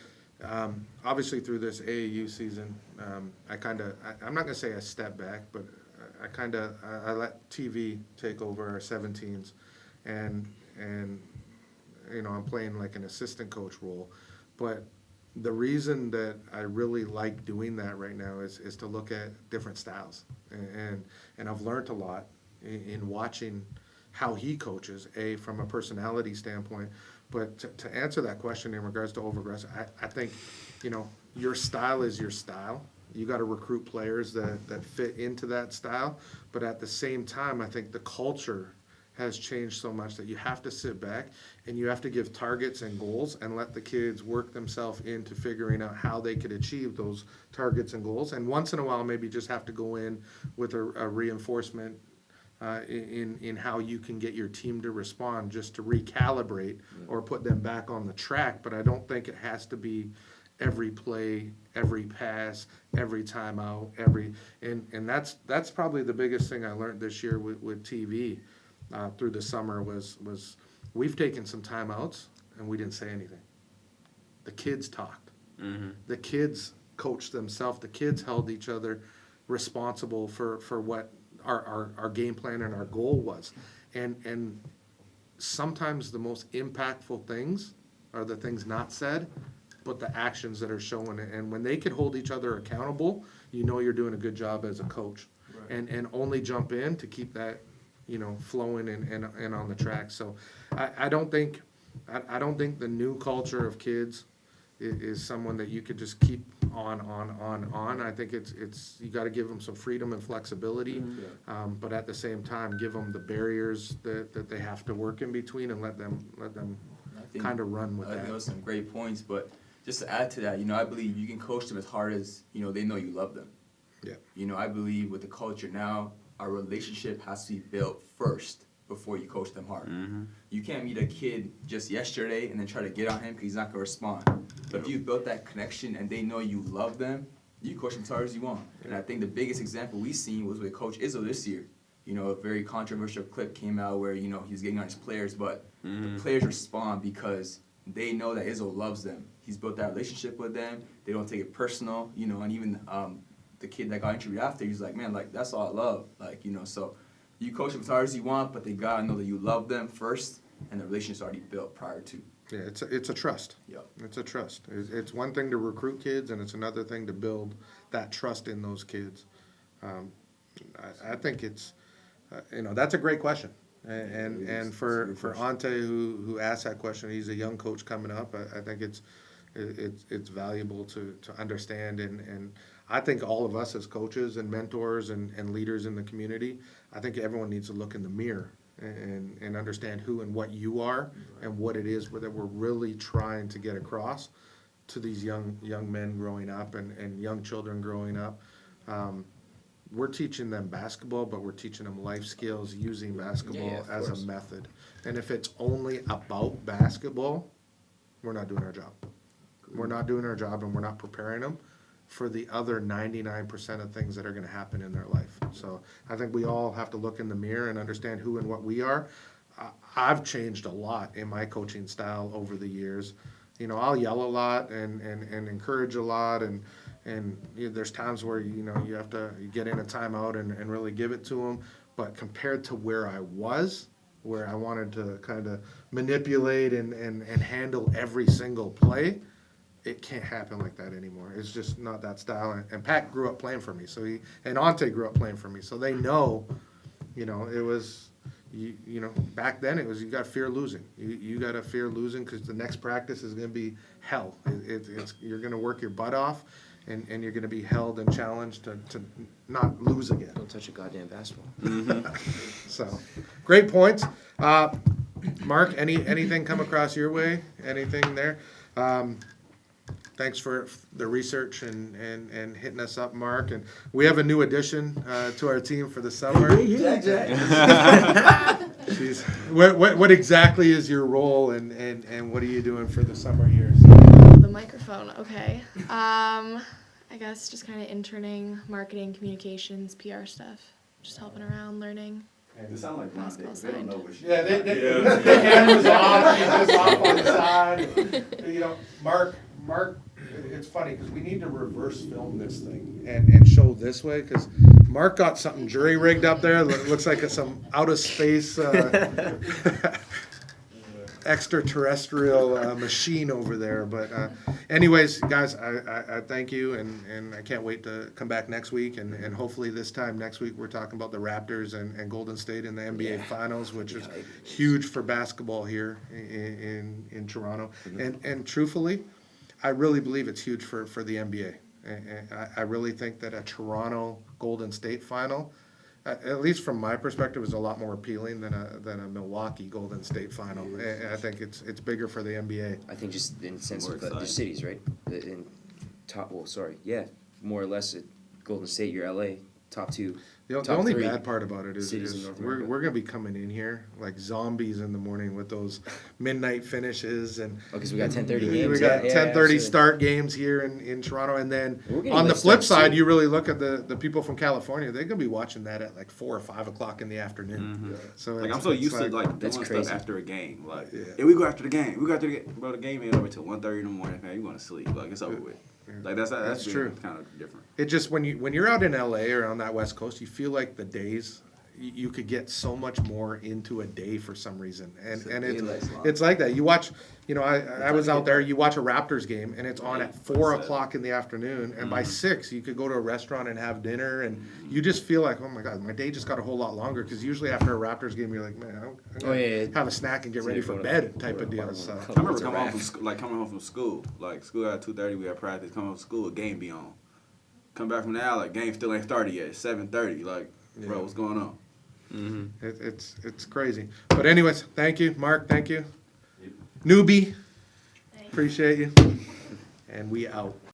obviously through this AAU season, I'm not gonna say I step back, but I let TV take over our 17s, and I'm playing like an assistant coach role, but the reason that I really like doing that right now is to look at different styles, and I've learned a lot in watching how he coaches, from a personality standpoint. But to answer that question in regards to over-aggressive, I think, your style is your style. You got to recruit players that fit into that style. But at the same time, I think the culture has changed so much that you have to sit back and you have to give targets and goals and let the kids work themselves into figuring out how they could achieve those targets and goals. And once in a while, maybe just have to go in with a reinforcement in how you can get your team to respond, just to recalibrate or put them back on the track. But I don't think it has to be every play, every pass, every timeout, and that's probably the biggest thing I learned this year with TV through the summer was we've taken some timeouts and we didn't say anything. The kids talked. Mm-hmm. The kids coached themselves. The kids held each other responsible for what our game plan and our goal was. And sometimes the most impactful things are the things not said, but the actions that are shown. And when they could hold each other accountable, you're doing a good job as a coach. Right. And only jump in to keep that, flowing and on the track. So I don't think the new culture of kids is someone that you could just keep on. I think it's you got to give them some freedom and flexibility, but at the same time give them the barriers that they have to work in between and let them kind of run with that. Those are some great points, but just to add to that, I believe you can coach them as hard as they know you love them. Yeah. I believe with the culture now, our relationship has to be built first before you coach them hard. Mm-hmm. You can't meet a kid just yesterday and then try to get on him because he's not going to respond. But if you built that connection and they know you love them you coach them as hard as you want. And I think the biggest example we seen was with Coach Izzo this year. You know, a very controversial clip came out where, you know, he was getting on his players, but the players respond because they know that Izzo loves them. He's built that relationship with them. They don't take it personal, you know, and even the kid that got interviewed after, he's like, man, like, that's all I love. Like, you know, so you coach them as hard as you want, but they gotta know that you love them first, and the relationship's already built prior to. Yeah, it's a trust. Yep. It's a trust. It's one thing to recruit kids, and it's another thing to build that trust in those kids. I think it's, you know, that's a great question. And for Ante, who asked that question, he's a young coach coming up. I think it's valuable to understand, and I think all of us as coaches and mentors and leaders in the community, I think everyone needs to look in the mirror and understand who and what you are and what it is that we're really trying to get across to these young men growing up and young children growing up. We're teaching them basketball, but we're teaching them life skills using basketball as a method. And if it's only about basketball, we're not doing our job. We're not doing our job, and we're not preparing them for the other 99% of things that are going to happen in their life. So I think we all have to look in the mirror and understand who and what we are. I've changed a lot in my coaching style over the years. You know, I'll yell a lot and encourage a lot, and you know, there's times where, you know, you have to get in a timeout and really give it to them. But compared to where I was, where I wanted to kind of manipulate and handle every single play, it can't happen like that anymore. It's just not that style. And Pat grew up playing for me, and Ante grew up playing for me, so they know, you know, it was, you know, back then it was, you got to fear losing. You got to fear losing because the next practice is going to be hell. You're going to work your butt off, and you're going to be held and challenged to not lose again. Don't touch a goddamn basketball. So, great points. Mark, anything come across your way? Anything there? Thanks for the research and hitting us up, Mark. And we have a new addition to our team for the summer. Jeez. What exactly is your role, and what are you doing for the summer here? The microphone, okay. I guess just kind of interning, marketing, communications, PR stuff. Just helping around, learning. They sound like Ron Basketball Davis. They don't side. know what she The camera's off. She's just off on the side. You know, Mark. It's funny because we need to reverse film this thing and show this way, because Mark got something jury rigged up there. It looks like some out of space extraterrestrial machine over there. But anyways, guys, I thank you, and I can't wait to come back next week, and hopefully this time next week we're talking about the Raptors and Golden State in the NBA Finals, which is huge for basketball here in Toronto. And truthfully, I really believe it's huge for the NBA. And I really think that a Toronto Golden State final, at least from my perspective, is a lot more appealing than a Milwaukee Golden State final. And I think it's bigger for the NBA. I think just in the sense More of the exciting. cities, right? More or less at Golden State, you're LA, top two. The top only three bad part about it is cities in North we're America. going to be coming in here like zombies in the morning with those midnight finishes, and Because we got 10:30 games. we got yeah, 10:30 absolutely. start games here in Toronto, and then We're getting on the late flip starts, side, too. you really look at the people from California. They're gonna be watching that at like 4 or 5 o'clock in the afternoon. So Like, it's- I'm so it's used to like That's doing crazy. stuff after a game. Like, Yeah. if we go after the game, bro, the game ain't over till 1:30 in the morning. Man, you going to sleep? Like, it's over with. Like that's true. Kind of different. It just when you're out in LA or on that West Coast, you feel like the days you could get so much more into a day for some reason, and it's like that. You watch, you know, I was out there. You watch a Raptors game, and it's on at 4 o'clock in the afternoon, and by 6 you could go to a restaurant and have dinner, and you just feel like, oh my God, my day just got a whole lot longer, because usually after a Raptors game, you're like, man, I'm gonna have a snack and get ready for bed type of deal. So. I remember coming home from school. Like, school at 2:30, we had practice. Coming home from school, a game be on. Come back from now, like, game still ain't started yet. It's 7:30. Like, bro, what's going on? It's crazy. But anyways, thank you, Mark. Thank you, newbie. Thanks. Appreciate you. And we out.